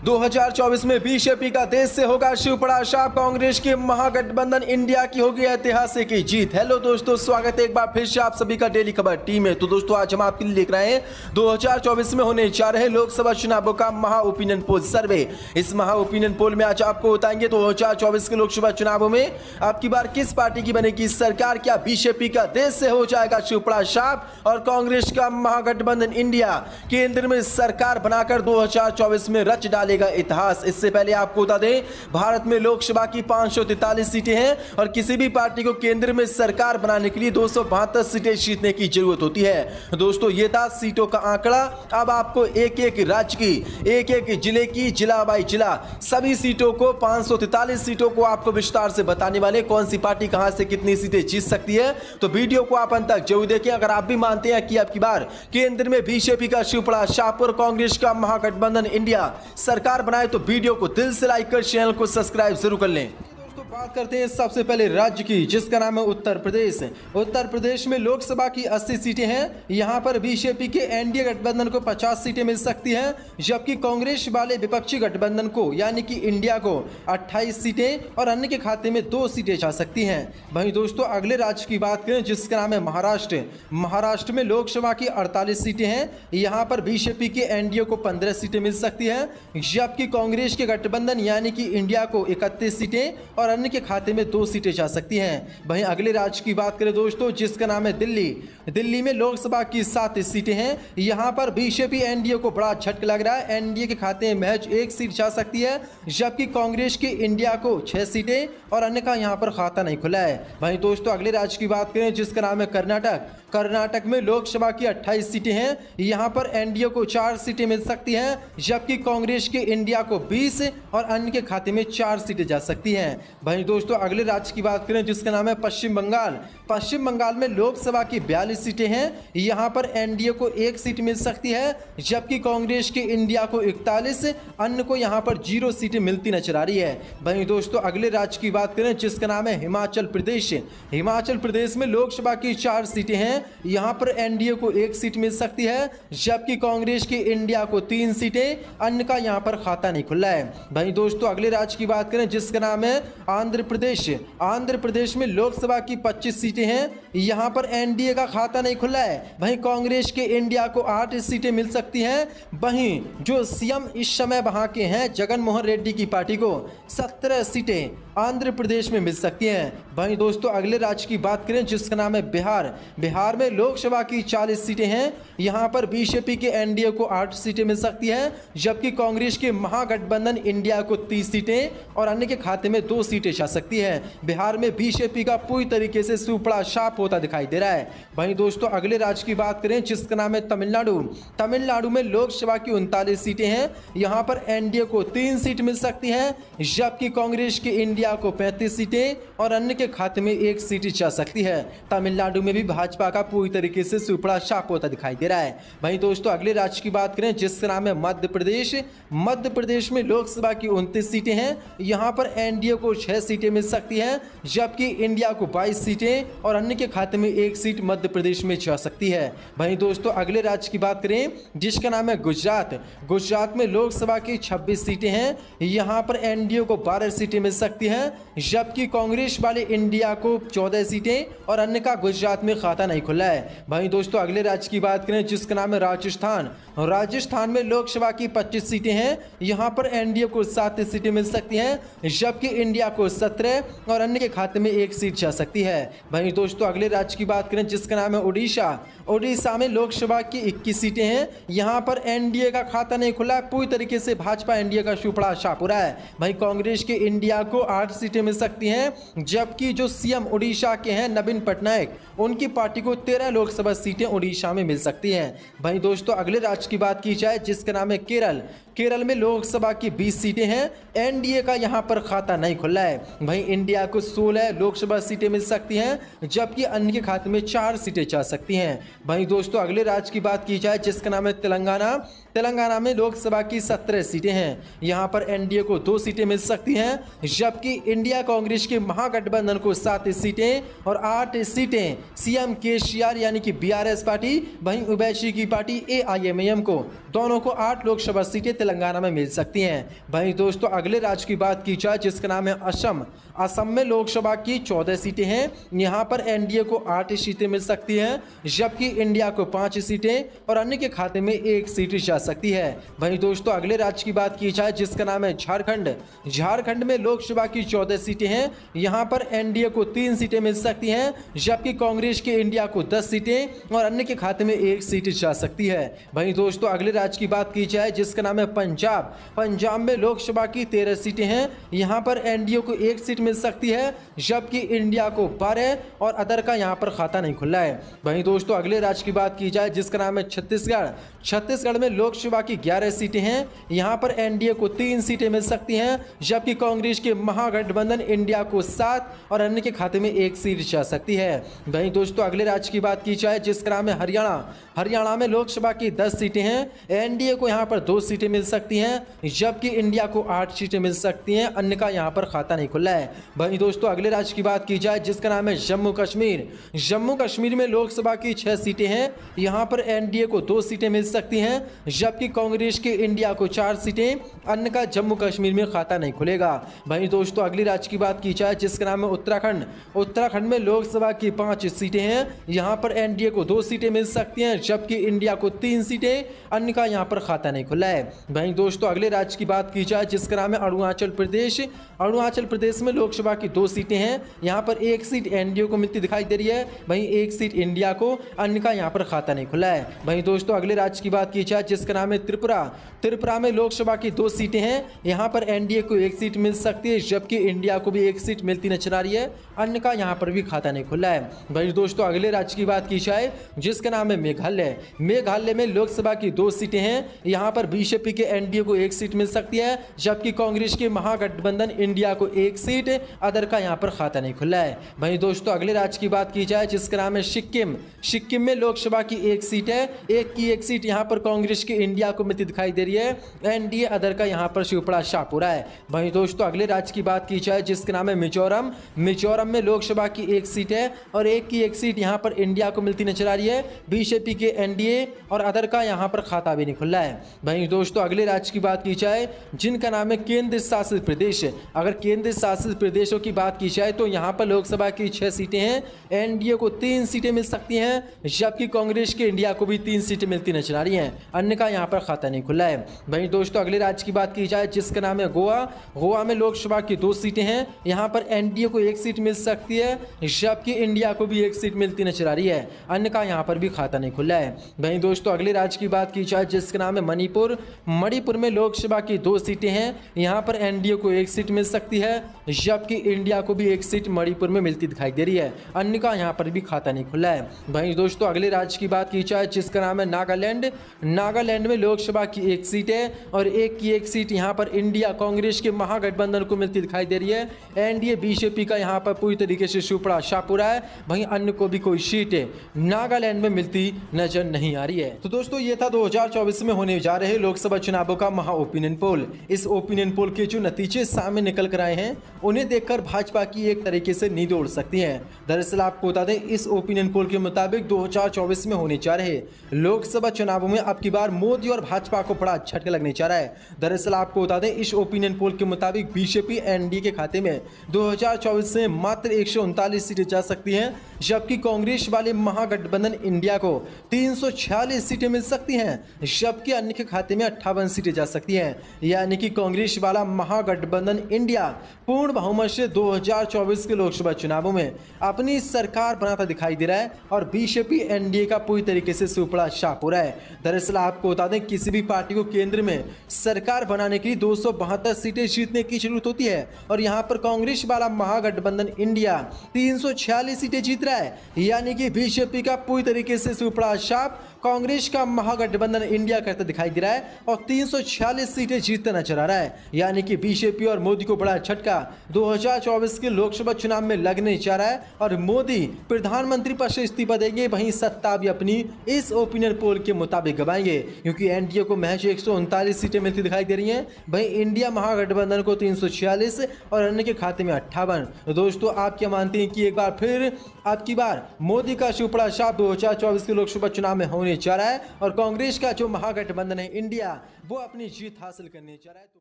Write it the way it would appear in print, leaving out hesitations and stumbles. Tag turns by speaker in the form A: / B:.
A: 2024 में बीजेपी का देश से होगा शिवपराशाह, कांग्रेस के महागठबंधन इंडिया की होगी ऐतिहासिक जीत। हेलो दोस्तों, स्वागत है एक बार फिर से आप सभी का डेली खबर टीम में। तो दोस्तों आज हम आपके लिए लेकर आए हैं 2024 में होने जा रहे लोकसभा चुनावों का महा ओपिनियन पोल सर्वे। इस महा ओपिनियन पोल में आज आपको बताएंगे 2024 के लोकसभा चुनावों में आपकी बार किस पार्टी की बनेगी सरकार। क्या बीजेपी का देश से हो जाएगा शिवपराशाह और कांग्रेस का महागठबंधन इंडिया केंद्र में सरकार बनाकर 2024 में रच डालेगा इतिहास। इससे पहले आपको बता दें भारत में लोकसभा की 543 सीटें हैं और किसी भी पार्टी को केंद्र में सरकार बनाने के लिए 272 सीटें जीतने की जरूरत होती है। दोस्तों ये था सीटों का आंकड़ा। अब आपको एक एक राज्य की, एक एक जिले की, जिला बाई जिला सभी सीटों को, 543 सीटों को आपको विस्तार से बताने वाले कौन सी पार्टी कहां से कितनी सीटें जीत सकती है। तो वीडियो को आप अंत तक जरूर देखें। अगर आप भी मानते हैं कि आपकी बार केंद्र में बीजेपी का शिवपराशाह और कांग्रेस का महागठबंधन इंडिया सरकार बनाए तो वीडियो को दिल से लाइक कर चैनल को सब्सक्राइब जरूर कर लें। दोस्तों बात करते हैं सबसे पहले राज्य की, जिसका नाम है उत्तर प्रदेश। उत्तर प्रदेश में लोकसभा की 80 सीटें हैं। यहां पर बीजेपी के एनडीए गठबंधन को 50 सीटें मिल सकती हैं, जबकि कांग्रेस वाले विपक्षी गठबंधन को यानी कि इंडिया को 28 सीटें और अन्य के खाते में 2 सीटें जा सकती हैं। वहीं दोस्तों अगले राज्य की बात करें जिसका नाम है महाराष्ट्र। महाराष्ट्र में लोकसभा की 48 सीटें हैं। यहां पर बीजेपी के एनडीए को 15 सीटें मिल सकती हैं, जबकि कांग्रेस के गठबंधन यानी कि इंडिया को 31 सीटें और अन्य के खाते में 2 सीटें जा सकती हैं। वहीं अगले राज्य की बात करें दोस्तों जिसका नाम है दिल्ली। दिल्ली में लोकसभा की 7 सीटें हैं। यहां पर बीजेपी एनडीए को बड़ा झटका लग रहा है। एनडीए के खाते में महज 1 सीट जा सकती है, जबकि कांग्रेस की इंडिया को 6 सीटें और अन्य का यहां पर खाता नहीं खुला है। वहीं दोस्तों अगले राज्य की बात करें जिसका नाम है कर्नाटक। कर्नाटक में लोकसभा की 28 सीटें हैं। यहां पर एनडीए को 4 सीटें मिल सकती हैं, जबकि कांग्रेस के इंडिया को 20 और अन्य के खाते में 4 सीटें जा सकती हैं। वहीं दोस्तों अगले राज्य की बात करें जिसका नाम है पश्चिम बंगाल। पश्चिम बंगाल में लोकसभा की 42 सीटें हैं। यहां पर एनडीए को 1 सीट मिल सकती है, जबकि कांग्रेस के इंडिया को 41, अन्य को यहां पर 0 सीटें मिलती नजर आ रही है। वहीं दोस्तों अगले राज्य की बात करें जिसका नाम है हिमाचल प्रदेश। हिमाचल प्रदेश में लोकसभा की 4 सीटें हैं। यहां पर एनडीए को 1 सीट मिल सकती है, जबकि कांग्रेस की इंडिया को 3 सीटें, अन्य का यहां पर खाता नहीं खुला है। वहीं दोस्तों अगले राज्य की बात करें जिसका नाम है आंध्र प्रदेश। आंध्र प्रदेश में लोकसभा की 25 सीटें हैं। यहां पर एनडीए का खाता नहीं खुला है। वहीं कांग्रेस के इंडिया को 8 सीटें मिल सकती हैं। वहीं जो सीएम इस समय वहां के हैं जगनमोहन रेड्डी की पार्टी को 17 सीटें आंध्र प्रदेश में मिल सकती हैं। वहीं दोस्तों अगले राज्य की बात करें जिसका नाम है बिहार। बिहार में लोकसभा की 40 सीटें हैं। यहां पर बीजेपी के एनडीए को 8 सीटें मिल सकती हैं, जबकि कांग्रेस के महागठबंधन इंडिया को 30 सीटें और अन्य के खाते में 2 सीटें जा सकती हैं। बिहार में बीजेपी का पूरी तरीके से शिवपराशाह होता दिखाई दे रहा है। वहीं दोस्तों अगले राज्य की बात करें जिसका नाम है तमिलनाडु। तमिलनाडु में लोकसभा की 39 सीटें हैं। यहां पर एनडीए को 3 सीट मिल सकती हैं, जबकि कांग्रेस के इंडिया को 35 सीटें और अन्य के खाते में 1 सीट जा सकती है। तमिलनाडु में भी भाजपा का पूरी तरीके से शिवपराशाह होता दिखाई दे रहा है। वहीं दोस्तों अगले राज्य की बात करें जिसका नाम है मध्य प्रदेश। मध्य प्रदेश में लोकसभा की 29 सीटें हैं। यहां पर एनडीए को 6 सीटें मिल सकती हैं, जबकि इंडिया को 22 सीटें और अन्य के खाते में 1 सीट मध्य प्रदेश में जा सकती है। वहीं दोस्तों अगले राज्य की बात करें जिसका नाम है गुजरात। गुजरात में लोकसभा की 26 सीटें हैं। यहां पर एनडीए को 12 सीटें मिल सकती हैं, जबकि कांग्रेस वाले इंडिया को 14 सीटें और अन्य का गुजरात में खाता नहीं खुला है। वहीं दोस्तों अगले राज्य की बात करें जिसका नाम है राजस्थान। राजस्थान में लोकसभा की 25 सीटें हैं। यहां पर एनडीए को 7 सीटें मिल सकती हैं, जबकि इंडिया को 17 और अन्य के खाते में 1 सीट जा सकती है। वहीं दोस्तों अगले राज्य की बात करें जिसका नाम है उड़ीसा। उड़ीसा में लोकसभा की 21 सीटें हैं। यहां पर एनडीए का खाता नहीं खुला है। पूरी तरीके से भाजपा एनडीए का शिवपराशाह पूरा है। वहीं कांग्रेस के इंडिया को 8 सीटें मिल सकती हैं, जबकि जो सीएम उड़ीसा के हैं नवीन पटनायक, उनकी पार्टी को 13 लोकसभा सीटें उड़ीसा में मिल सकती हैं। वहीं दोस्तों अगले राज्य की बात की जाए जिसका नाम है केरल। केरल में लोकसभा की 20 सीटें हैं। एनडीए का यहां पर खाता नहीं खुला है। वहीं इंडिया को 16 लोकसभा सीटें मिल सकती हैं, जबकि अन्य के खाते में 4 सीटें जा सकती हैं। वहीं दोस्तों अगले राज्य की बात की जाए जिसका नाम है तेलंगाना। तेलंगाना में लोकसभा की 17 सीटें हैं। यहां पर एनडीए को 2 सीटें मिल सकती हैं, जबकि इंडिया कांग्रेस के महागठबंधन को 7 सीटें और 8 सीटें सीएम केसीआर यानी कि बीआरएस पार्टी, वहीं ओवैसी की पार्टी एआईएमआईएम को दोनों को 8 लोकसभा सीटें तेलंगाना में मिल सकती हैं। वहीं दोस्तों अगले राज्य की बात की जाए जिसका नाम है असम। असम में लोकसभा की 14 सीटें हैं। यहाँ पर एनडीए को 8 सीटें मिल सकती हैं, जबकि इंडिया को 5 सीटें और अन्य के खाते में 1 सीट जा सकती है। वहीं दोस्तों अगले राज्य की बात की जाए जिसका नाम है झारखंड। झारखंड में लोकसभा की 14 सीटें हैं। यहाँ पर एनडीए को 3 सीटें मिल सकती हैं, जबकि कांग्रेस के इंडिया को 10 सीटें और अन्य के खाते में 1 सीट जा सकती है। वहीं दोस्तों अगले राज्य की बात की जाए जिसका नाम है पंजाब। पंजाब में लोकसभा की 13 सीटें हैं। यहाँ पर एनडीए को 1 सीट मिल सकती है, जबकि इंडिया को 12 और अदर का यहाँ पर खाता नहीं खुला है। वहीं दोस्तों अगले राज्य की बात की जाए जिसका नाम है छत्तीसगढ़। छत्तीसगढ़ में लोकसभा की 11 सीटें हैं। यहाँ पर एनडीए को 3 सीटें मिल सकती हैं, जबकि कांग्रेस के महागठबंधन इंडिया को 7 और अन्य के खाते में 1 सीट जा सकती है। वहीं दोस्तों अगले राज्य की बात की जाए जिसका नाम है हरियाणा। हरियाणा में लोकसभा की 10 सीटें हैं। एनडीए को यहाँ पर 2 सीटें मिल सकती हैं, जबकि इंडिया को 8 सीटें मिल सकती हैं, अन्य का यहाँ पर खाता नहीं खुला है। वहीं दोस्तों अगले राज्य की बात की जाए जिसका नाम है जम्मू कश्मीर। जम्मू कश्मीर में लोकसभा की 6 सीटें हैं। यहाँ पर एनडीए को 2 सीटें मिल सकती हैं, जबकि कांग्रेस के इंडिया को 4 सीटें, अन्य का जम्मू कश्मीर में खाता नहीं खुलेगा। वहीं दोस्तों अगले राज्य की बात की जाए जिसका नाम है उत्तराखंड। उत्तराखंड में लोकसभा की 5 सीटें हैं। यहाँ पर एनडीए को 2 सीटें मिल सकती हैं, जबकि इंडिया को 3 सीटें, अन्य का यहाँ पर खाता नहीं खुला है। वहीं दोस्तों अगले राज्य की बात की जाए जिसका नाम है अरुणाचल प्रदेश। अरुणाचल प्रदेश में लोकसभा की 2 सीटें हैं। यहाँ पर 1 सीट एनडीए को मिलती दिखाई दे रही है, वहीं 1 सीट इंडिया को, अन्य का यहाँ पर खाता नहीं खुला है। वहीं दोस्तों अगले राज्य की बात की जाए जिसका नाम है त्रिपुरा। त्रिपुरा में लोकसभा की 2 सीटें हैं। यहाँ पर एनडीए को 1 सीट मिल सकती है, जबकि इंडिया को भी 1 सीट मिलती नजर आ रही है, अन्य का यहाँ पर भी खाता नहीं खुला है। वहीं दोस्तों अगले राज्य की बात की जाए जिसका नाम है मेघालय। मेघालय में लोकसभा की 2 सीटें हैं। यहाँ पर बीजेपी के एनडीए को 1 सीट मिल सकती है, जबकि कांग्रेस के महागठबंधन इंडिया को 1 सीट, अदर का यहाँ पर खाता नहीं खुला है। वहीं दोस्तों अगले राज्य की बात की जाए जिसका नाम है सिक्किम। सिक्किम में लोकसभा की 1 सीट है। 1 सीट यहाँ पर कांग्रेस के इंडिया को मिलती दिखाई दे रही है, एनडीए अदर का यहाँ पर शिवपड़ा शाहपुरा है। वहीं दोस्तों अगले राज्य की बात की जाए जिसका नाम है मिजोरम। मिजोरम में लोकसभा की 1 सीट है और 1 सीट यहाँ पर इंडिया को मिलती नजर आ रही है, बीजेपी के एनडीए और अदर का यहाँ पर खाता भी नहीं खुला है। वहीं दोस्तों अगले राज्य की बात की जाए जिनका नाम है केंद्र शासित प्रदेश। अगर केंद्र शासित प्रदेशों की बात की जाए तो यहाँ पर लोकसभा की 6 सीटें हैं। एनडीए को 3 सीटें मिल सकती हैं, जबकि कांग्रेस के इंडिया को भी 3 सीटें मिलती नजर आ रही हैं, अन्य का यहाँ पर खाता नहीं खुला है। वहीं दोस्तों अगले राज्य की बात की जाए जिसका नाम है गोवा। गोवा में लोकसभा की 2 सीटें हैं। यहाँ पर एनडीए को 1 सीट मिल सकती है, जबकि इंडिया को भी 1 सीट मिलती नजर आ रही है, अन्य का यहाँ पर भी खाता नहीं खुला है। वहीं दोस्तों अगले राज्य की बात की जाए जिसका नाम है मणिपुर। मणिपुर में लोकसभा की 2 सीटें हैं। यहाँ पर एनडीए को 1 सीट मिल सकती है, जबकि इंडिया को भी 1 सीट मणिपुर में मिलती दिखाई दे रही है, अन्य का यहाँ पर भी खाता नहीं खुला है। वहीं दोस्तों अगले राज्य की बात की जाए जिसका नाम है नागालैंड। नागालैंड में लोकसभा की 1 सीट है और 1 सीट यहाँ पर इंडिया कांग्रेस के महागठबंधन को मिलती दिखाई दे रही है। एनडीए बीजेपी का यहाँ पर पूरी तरीके से शिवपड़ा शाहपुरा है, वहीं अन्य को भी कोई सीट नागालैंड में मिलती नजर नहीं आ रही है। तो दोस्तों ये था 2024 में होने जा रहे लोकसभा चुनावों का महा ओपिनियन पोल। इस ओपिनियन पोल के जो नतीजे सामने निकल कर आए हैं उन्हें देखकर भाजपा की एक तरीके से नींद उड़ सकती है। दरअसल आपको बता दें इस ओपिनियन पोल के मुताबिक 2024 में होने जा रहे लोकसभा चुनावों में अब की बार मोदी और भाजपा को बड़ा झटका लगने जा रहा है। दरअसल आपको बता दें इस ओपिनियन पोल के मुताबिक बीजेपी एनडीए के खाते में 2024 से मात्र 139 सीटें जा सकती हैं, जबकि कांग्रेस वाले महागठबंधन इंडिया को 346 सीटें मिल सकती हैं, जबकि अन्य के खाते में 58 सीटें जा सकती हैं। यानी कि कांग्रेस वाला महागठबंधन इंडिया पूर्ण बहुमत से 2024 के लोकसभा चुनावों में अपनी सरकार बनाता दिखाई दे रहा है और बीजेपी एनडीए का पूरी तरीके से सुपड़ा शाहपुरा है। दरअसल आपको बता दें किसी भी पार्टी को केंद्र में सरकार बनाने के लिए 272 सीटें जीतने की जरूरत होती है और यहाँ पर कांग्रेस वाला महागठबंधन इंडिया 346 सीटें जीत रहा है। यानी कि बीजेपी का पूरी तरीके से सुपड़ा शाप कांग्रेस का महागठबंधन इंडिया करता दिखाई दे रहा है और 346 सीटें जीतता नजर आ रहा है। यानी कि बीजेपी और मोदी को बड़ा झटका 2024 के लोकसभा चुनाव में लगने जा रहा है और मोदी प्रधानमंत्री पद से इस्तीफा देंगे, वहीं सत्ता भी अपनी इस ओपिनियन पोल के मुताबिक गवाएंगे, क्योंकि एनडीए को महज 139 सीटें मिलती दिखाई दे रही हैं, वहीं इंडिया महागठबंधन को 346 और अन्य के खाते में 58। तो दोस्तों आप क्या मानते हैं कि एक बार फिर आपकी बार मोदी का सुपड़ा शाप 2024 के लोकसभा चुनाव में होने होने जा रहा है और कांग्रेस का जो महागठबंधन है इंडिया वो अपनी जीत हासिल करने जा रहा है।